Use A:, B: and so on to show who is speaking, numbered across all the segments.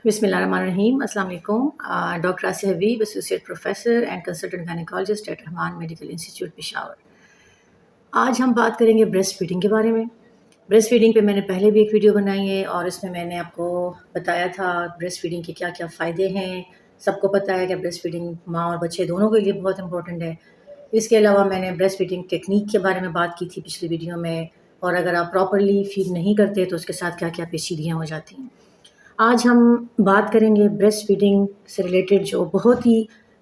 A: बिस्मिल्लाहिर्रहमानिर्रहीम। अस्सलाम वालेकुम। Doctor Asiya Habib, associate professor and consultant gynaecologist at Rehman Medical Institute Peshawar. आज हम बात करेंगे ब्रेस्ट फीडिंग के बारे में। ब्रेस्ट फीडिंग पे मैंने पहले भी एक वीडियो बनाई है और इसमें मैंने आपको बताया था ब्रेस्ट फीडिंग के क्या क्या फ़ायदे हैं। सबको पता है कि ब्रेस्ट फीडिंग माँ और बच्चे दोनों के लिए बहुत इंपॉर्टेंट है। इसके अलावा मैंने ब्रेस्ट फीडिंग टेक्निक के बारे में बात की थी पिछली वीडियो में, और अगर आप प्रॉपरली फीड नहीं करते तो उसके साथ क्या क्या पेचीदगियाँ हो जाती हैं। आज हम बात करेंगे ब्रेस्ट फीडिंग से रिलेटेड जो बहुत ही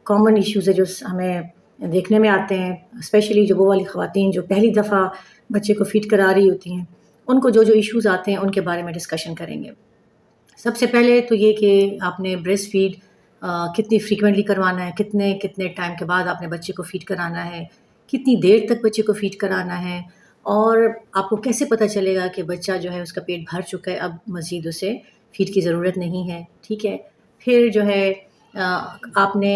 A: कॉमन इश्यूज़ है जो हमें देखने में आते हैं, स्पेशली जो वो वाली ख़वातीन जो पहली दफ़ा बच्चे को फीड करा रही होती हैं, उनको जो जो इश्यूज़ आते हैं उनके बारे में डिस्कशन करेंगे। सबसे पहले तो ये कि आपने ब्रेस्ट फीड कितनी फ्रीक्वेंटली करवाना है, कितने कितने टाइम के बाद आपने बच्चे को फीड कराना है, कितनी देर तक बच्चे को फीड कराना है, और आपको कैसे पता चलेगा कि बच्चा जो है उसका पेट भर चुका है, अब मज़ीद उसे फीड की ज़रूरत नहीं है। ठीक है, फिर जो है आपने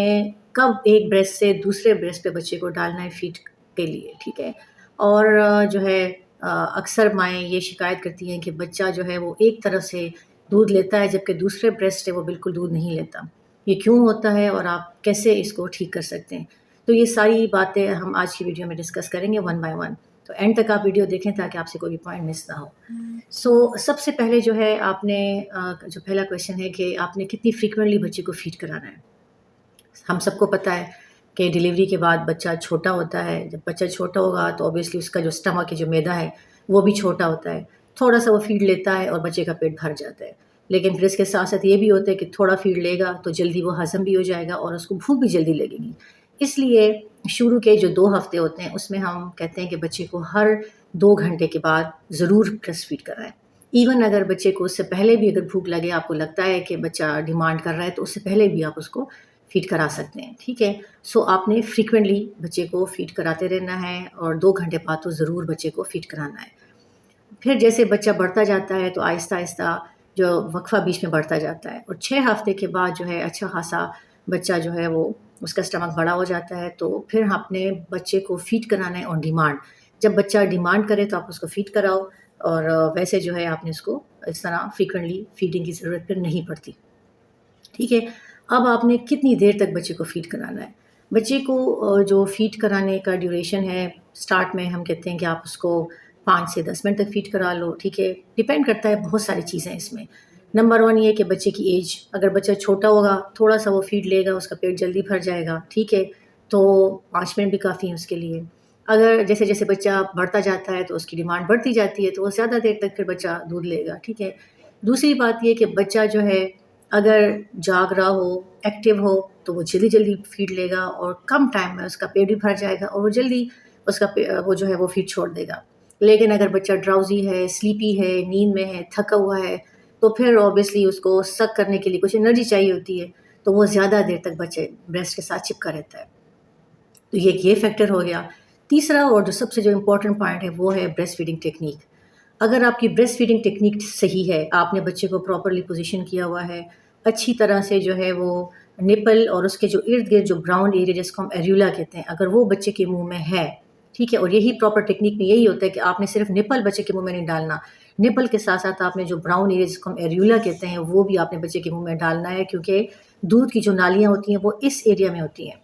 A: कब एक ब्रेस्ट से दूसरे ब्रेस्ट पे बच्चे को डालना है फीड के लिए। ठीक है, और जो है अक्सर माएँ ये शिकायत करती हैं कि बच्चा जो है वो एक तरफ से दूध लेता है जबकि दूसरे ब्रेस्ट से वो बिल्कुल दूध नहीं लेता। ये क्यों होता है और आप कैसे इसको ठीक कर सकते हैं? तो ये सारी बातें हम आज की वीडियो में डिस्कस करेंगे वन बाय वन। तो एंड तक आप वीडियो देखें ताकि आपसे कोई भी पॉइंट मिस ना हो। सबसे पहले जो है आपने जो पहला क्वेश्चन है कि आपने कितनी फ्रीक्वेंटली बच्चे को फीड कराना है। हम सबको पता है कि डिलीवरी के बाद बच्चा छोटा होता है। जब बच्चा छोटा होगा तो ऑब्वियसली उसका जो स्टमक है, जो मैदा है, वो भी छोटा होता है। थोड़ा सा वो फीड लेता है और बच्चे का पेट भर जाता है। लेकिन फिर इसके साथ साथ ये भी होता है कि थोड़ा फीड लेगा तो जल्दी वो हज़म भी हो जाएगा और उसको भूख भी जल्दी लगेगी। इसलिए शुरू के जो 2 हफ़्ते होते हैं उसमें हम कहते हैं कि बच्चे को हर 2 घंटे के बाद ज़रूर ब्रेस्ट फीड कराएँ। इवन अगर बच्चे को उससे पहले भी अगर भूख लगे, आपको लगता है कि बच्चा डिमांड कर रहा है, तो उससे पहले भी आप उसको फीड करा सकते हैं। ठीक है, आपने फ्रीक्वेंटली बच्चे को फीड कराते रहना है और 2 घंटे बाद तो ज़रूर बच्चे को फीड कराना है। फिर जैसे बच्चा बढ़ता जाता है तो आहिस्ता-आहिस्ता जो वक्फ़ा बीच में बढ़ता जाता है, और 6 हफ़्ते के बाद जो है अच्छा ख़ासा बच्चा जो है वो उसका स्टमक बड़ा हो जाता है, तो फिर आपने बच्चे को फीड कराना है ऑन डिमांड। जब बच्चा डिमांड करे तो आप उसको फीड कराओ, और वैसे जो है आपने उसको इस तरह फ्रीक्वेंटली फीडिंग की ज़रूरत फिर नहीं पड़ती। ठीक है, अब आपने कितनी देर तक बच्चे को फीड कराना है। बच्चे को जो फीड कराने का ड्यूरेशन है, स्टार्ट में हम कहते हैं कि आप उसको 5 से 10 मिनट तक फीड करा लो। ठीक है, डिपेंड करता है, बहुत सारी चीज़ें इसमें। नंबर 1 ये है कि बच्चे की एज, अगर बच्चा छोटा होगा थोड़ा सा वो फीड लेगा, उसका पेट जल्दी भर जाएगा। ठीक है, तो 5 मिनट भी काफ़ी है उसके लिए। अगर जैसे जैसे बच्चा बढ़ता जाता है तो उसकी डिमांड बढ़ती जाती है, तो वो ज़्यादा देर तक फिर बच्चा दूध लेगा। ठीक है, दूसरी बात ये कि बच्चा जो है अगर जाग रहा हो, एक्टिव हो, तो वो जल्दी-जल्दी फीड लेगा और कम टाइम में उसका पेट भी भर जाएगा और वो जल्दी वो जो है वो फीड छोड़ देगा। लेकिन अगर बच्चा ड्राउज़ी है, स्लीपी है, नींद में है, थका हुआ है, तो फिर ऑब्वियसली उसको सक करने के लिए कुछ एनर्जी चाहिए होती है, तो वो ज़्यादा देर तक बच्चे ब्रेस्ट के साथ चिपका रहता है। तो ये फैक्टर हो गया। तीसरा और जो सबसे जो इम्पोर्टेंट पॉइंट है वो है ब्रेस्ट फीडिंग टेक्नीक। अगर आपकी ब्रेस्ट फीडिंग टेक्निक सही है, आपने बच्चे को प्रॉपर्ली पोजीशन किया हुआ है, अच्छी तरह से जो है वो निपल और उसके जो इर्द-गिर्द जो ब्राउन एरिया जिसको हम एरियोला कहते हैं, अगर वो बच्चे के मुँह में है, ठीक है, और यही प्रॉपर टेक्निक में यही होता है कि आपने सिर्फ निपल बच्चे के मुँह में नहीं डालना, निपल के साथ-साथ आपने जो ब्राउन एरिया जिसको हम एरियोला कहते हैं, वो भी आपने बच्चे के मुँह में डालना है, क्योंकि दूध की जो नालियाँ होती हैं वो इस एरिया में होती हैं।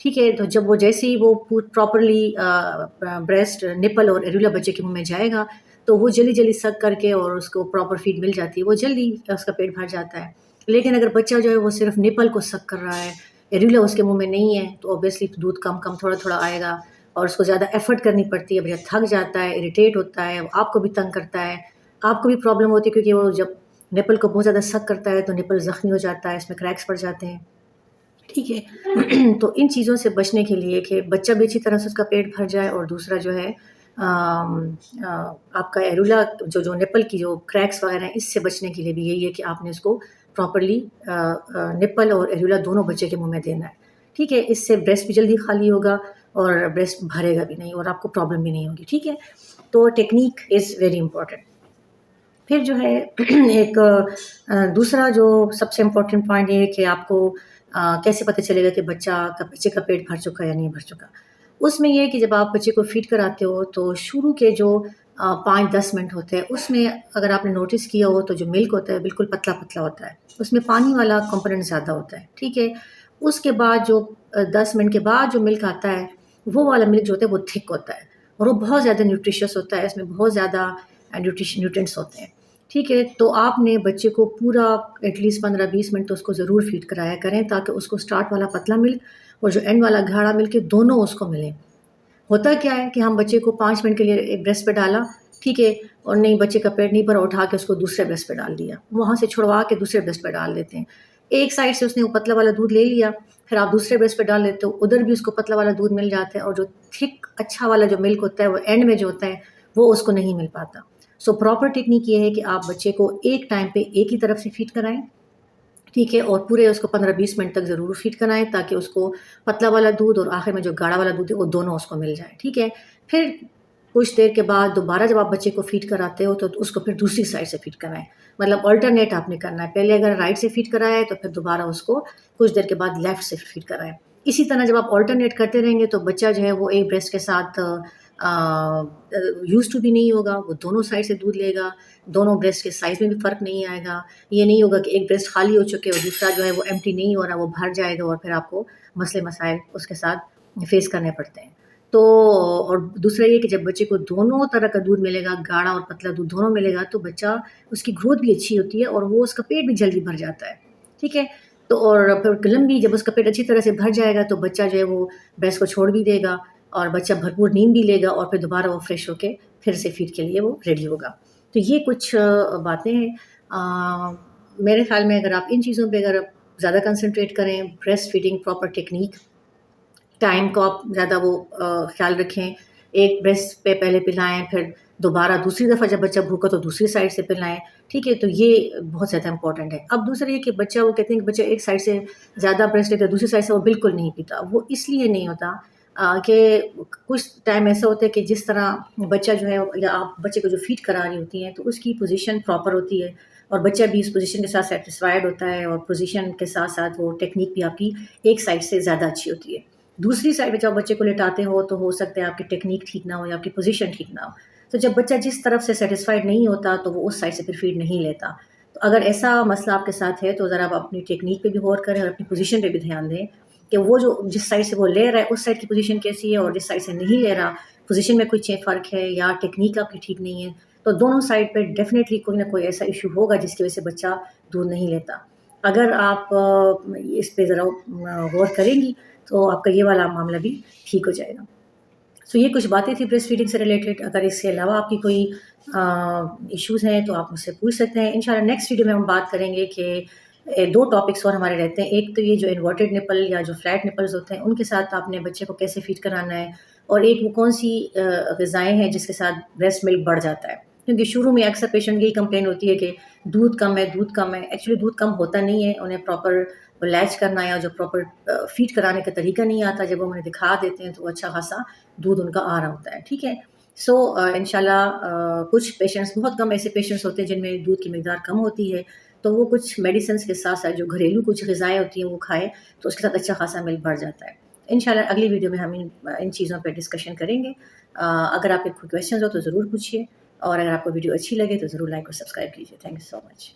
A: ठीक है, तो जब वो जैसे ही वो प्रॉपर्ली ब्रेस्ट, निपल और एरियोला बच्चे के मुँह में जाएगा, तो वो जल्दी-जल्दी सक करके और उसको प्रॉपर फीड मिल जाती है, वो जल्दी उसका पेट भर जाता है। लेकिन अगर बच्चा जो है वो सिर्फ़ निपल को सक कर रहा है, एरियोला उसके मुँह में नहीं है, तो ऑब्वियसली दूध कम-कम, थोड़ा-थोड़ा आएगा और उसको ज़्यादा एफ़र्ट करनी पड़ती है, बच्चा थक जाता है, इरिटेट होता है, आपको भी तंग करता है, आपको भी प्रॉब्लम होती है, क्योंकि वो जब निपल को बहुत ज़्यादा सक करता है तो निपल ज़ख्मी हो जाता है, इसमें क्रैक्स पड़ जाते हैं। ठीक है, तो इन चीज़ों से बचने के लिए कि बच्चा भी अच्छी तरह से उसका पेट भर जाए, और दूसरा जो है आपका एरियोला जो निपल की जो क्रैक्स वगैरह हैं, इससे बचने के लिए भी यही है कि आपने उसको प्रॉपर्ली निपल और एरियोला दोनों बच्चे के मुँह में देना है। ठीक है, इससे ब्रेस्ट भी जल्दी खाली होगा और ब्रेस्ट भरेगा भी नहीं और आपको प्रॉब्लम भी नहीं होगी। ठीक है, तो टेक्नीक इज़ वेरी इंपॉर्टेंट। फिर जो है एक दूसरा जो सबसे इम्पोर्टेंट पॉइंट ये है कि आपको कैसे पता चलेगा कि बच्चे का पेट भर चुका है या नहीं भर चुका। उसमें ये है कि जब आप बच्चे को फीड कराते हो तो शुरू के जो 5-10 منٹ ہوتے ہیں. اس میں اگر آپ نے نوٹس کیا ہو تو جو ملک ہوتا ہے بالکل پتلا پتلا ہوتا ہے, اس میں پانی والا کمپوننٹ زیادہ ہوتا ہے, ٹھیک ہے. اس کے بعد جو 10 منٹ کے بعد جو ملک آتا ہے وہ والا ملک جو ہوتا ہے وہ تھک ہوتا ہے اور وہ بہت زیادہ نیوٹریشیس ہوتا ہے, اس میں بہت زیادہ نیوٹرینٹس ہوتے ہیں, ٹھیک ہے. تو آپ نے بچے کو پورا ایٹ لیسٹ 15-20 منٹ تو اس کو ضرور فیڈ کرایا کریں تاکہ اس کو اسٹارٹ والا پتلا ملک اور جو اینڈ والا گاڑھا ملک دونوں اس کو ملیں. ہوتا کیا ہے کہ ہم بچے کو 5 منٹ کے لیے ایک بریسٹ پہ ڈالا, ٹھیک ہے, اور نہیں بچے کا پیٹ نہیں بھرا, اٹھا کے اس کو دوسرے بریسٹ پہ ڈال دیا, وہاں سے چھڑوا کے دوسرے بریسٹ پہ ڈال دیتے ہیں. ایک سائڈ سے اس نے وہ پتلا والا دودھ لے لیا, پھر آپ دوسرے بریسٹ پہ ڈال دیتے ہو, ادھر بھی اس کو پتلا والا دودھ مل جاتا ہے, اور جو تھک اچھا والا جو ملک ہوتا ہے وہ اینڈ میں جو ہوتا ہے وہ اس کو نہیں مل پاتا. سو پراپر ٹیکنیک یہ ہے کہ آپ بچے کو ایک ٹائم پہ ایک ہی طرف سے فیڈ کرائیں, ٹھیک ہے, اور پورے اس کو 15-20 منٹ تک ضرور فیڈ کرائیں تاکہ اس کو پتلا والا دودھ اور آخر میں جو گاڑھا والا دودھ ہے وہ دونوں اس کو مل جائے, ٹھیک ہے. پھر کچھ دیر کے بعد دوبارہ جب آپ بچے کو فیڈ کراتے ہو تو اس کو پھر دوسری سائڈ سے فیڈ کرائیں, مطلب آلٹرنیٹ آپ نے کرنا ہے, پہلے اگر رائٹ سے فیڈ کرایا ہے تو پھر دوبارہ اس کو کچھ دیر کے بعد لیفٹ سے فیڈ کرائیں. اسی طرح جب آپ آلٹرنیٹ کرتے رہیں گے تو بچہ جو ہے وہ ایک بریسٹ کے ساتھ یوز ٹو بھی نہیں ہوگا, وہ دونوں سائڈ سے دودھ لے گا, دونوں بریسٹ کے سائز میں بھی فرق نہیں آئے گا. یہ نہیں ہوگا کہ ایک بریسٹ خالی ہو چکے اور دوسرا جو ہے وہ ایمٹی نہیں ہو رہا, وہ بھر جائے گا اور پھر آپ کو مسئلے مسائل اس کے ساتھ فیس کرنے پڑتے ہیں. تو اور دوسرا یہ کہ جب بچے کو دونوں طرح کا دودھ ملے گا, گاڑھا اور پتلا دودھ دونوں ملے گا, تو بچہ اس کی گروتھ بھی اچھی ہوتی ہے اور وہ اس کا پیٹ بھی جلدی بھر جاتا ہے, ٹھیک ہے. تو اور پھر لمبی جب اس کا پیٹ اچھی طرح سے بھر جائے گا تو بچہ جو ہے وہ بریسٹ کو چھوڑ بھی دے گا اور بچہ بھرپور نیند بھی لے گا اور پھر دوبارہ وہ فریش ہو کے پھر سے فیڈ کے لیے وہ ریڈی ہوگا. تو یہ کچھ باتیں ہیں. میرے خیال میں اگر آپ ان چیزوں پہ اگر آپ زیادہ کنسنٹریٹ کریں, breast feeding proper technique, time کو آپ زیادہ وہ خیال رکھیں, ایک بریسٹ پہ پہلے پلائیں, پھر دوبارہ دوسری دفعہ جب بچہ بھوکا تو دوسری سائڈ سے پلائیں, ٹھیک ہے. تو یہ بہت زیادہ امپورٹنٹ ہے. اب دوسرا یہ کہ بچہ وہ کہتے ہیں کہ بچہ ایک سائڈ سے زیادہ بریسٹ لیتا ہے, دوسری سائڈ سے وہ بالکل نہیں پیتا. وہ اس لیے نہیں ہوتا کہ کچھ ٹائم ایسا ہوتا ہے کہ جس طرح بچہ جو ہے یا آپ بچے کو جو فیڈ کرا رہی ہوتی ہیں تو اس کی پوزیشن پراپر ہوتی ہے اور بچہ بھی اس پوزیشن کے ساتھ سیٹسفائڈ ہوتا ہے, اور پوزیشن کے ساتھ ساتھ وہ ٹیکنیک بھی آپ کی ایک سائڈ سے زیادہ اچھی ہوتی ہے. دوسری سائڈ پہ جب بچے کو لٹاتے ہو تو ہو سکتا ہے آپ کی ٹیکنیک ٹھیک نہ ہو یا آپ کی پوزیشن ٹھیک نہ ہو, تو جب بچہ جس طرف سے سیٹسفائڈ نہیں ہوتا تو وہ اس سائڈ سے پھر فیڈ نہیں لیتا. تو اگر ایسا مسئلہ آپ کے ساتھ ہے تو ذرا آپ اپنی ٹیکنیک پہ بھی غور کریں اور اپنی پوزیشن پہ بھی دھیان دیں کہ وہ جو جس سائڈ سے وہ لے رہا ہے اس سائڈ کی پوزیشن کیسی ہے, اور جس سائڈ سے نہیں لے رہا پوزیشن میں کوئی فرق ہے یا ٹیکنیک آپ کی ٹھیک نہیں ہے. تو دونوں سائڈ پہ ڈیفینیٹلی کوئی نہ کوئی ایسا ایشو ہوگا جس کی وجہ سے بچہ دودھ نہیں لیتا. اگر آپ اس پہ ذرا غور کریں گی تو آپ کا یہ والا معاملہ بھی ٹھیک ہو جائے گا. سو یہ کچھ باتیں تھیں بریسٹ فیڈنگ سے ریلیٹڈ. اگر اس کے علاوہ آپ کی کوئی ایشوز ہیں تو آپ مجھ سے پوچھ سکتے ہیں. انشاءاللہ نیکسٹ ویڈیو میں ہم بات کریں گے کہ 2 ٹاپکس اور ہمارے رہتے ہیں. ایک تو یہ جو انورٹڈ نپل یا جو فلیٹ نپلز ہوتے ہیں ان کے ساتھ آپ نے بچے کو کیسے فیڈ کرانا ہے, اور ایک وہ کون سی غذائیں ہیں جس کے ساتھ بریسٹ ملک بڑھ جاتا ہے. کیونکہ شروع میں اکثر پیشنٹ یہی کمپلین ہوتی ہے کہ دودھ کم ہے, دودھ کم ہے. ایکچولی دودھ کم ہوتا نہیں ہے, انہیں پراپر لیچ کرنا یا جو پراپر فیڈ کرانے کا طریقہ نہیں آتا. جب ہم انہیں دکھا دیتے ہیں تو اچھا خاصا دودھ ان کا آ رہا ہوتا ہے, ٹھیک ہے. سو انشاءاللہ کچھ پیشنٹس, بہت کم ایسے پیشنٹس ہوتے ہیں جن میں دودھ کی مقدار کم ہوتی ہے, تو وہ کچھ میڈیسنس کے ساتھ ساتھ جو گھریلو کچھ غذائیں ہوتی ہیں وہ کھائے تو اس کے ساتھ اچھا خاصا ملک بڑھ جاتا ہے. انشاءاللہ اگلی ویڈیو میں ہم ان چیزوں پہ ڈسکشن کریں گے. اگر آپ کے کوئی کویشچنز ہو تو ضرور پوچھیے, اور اگر آپ کو ویڈیو اچھی لگے تو ضرور لائک اور سبسکرائب کیجیے. Thank you so much.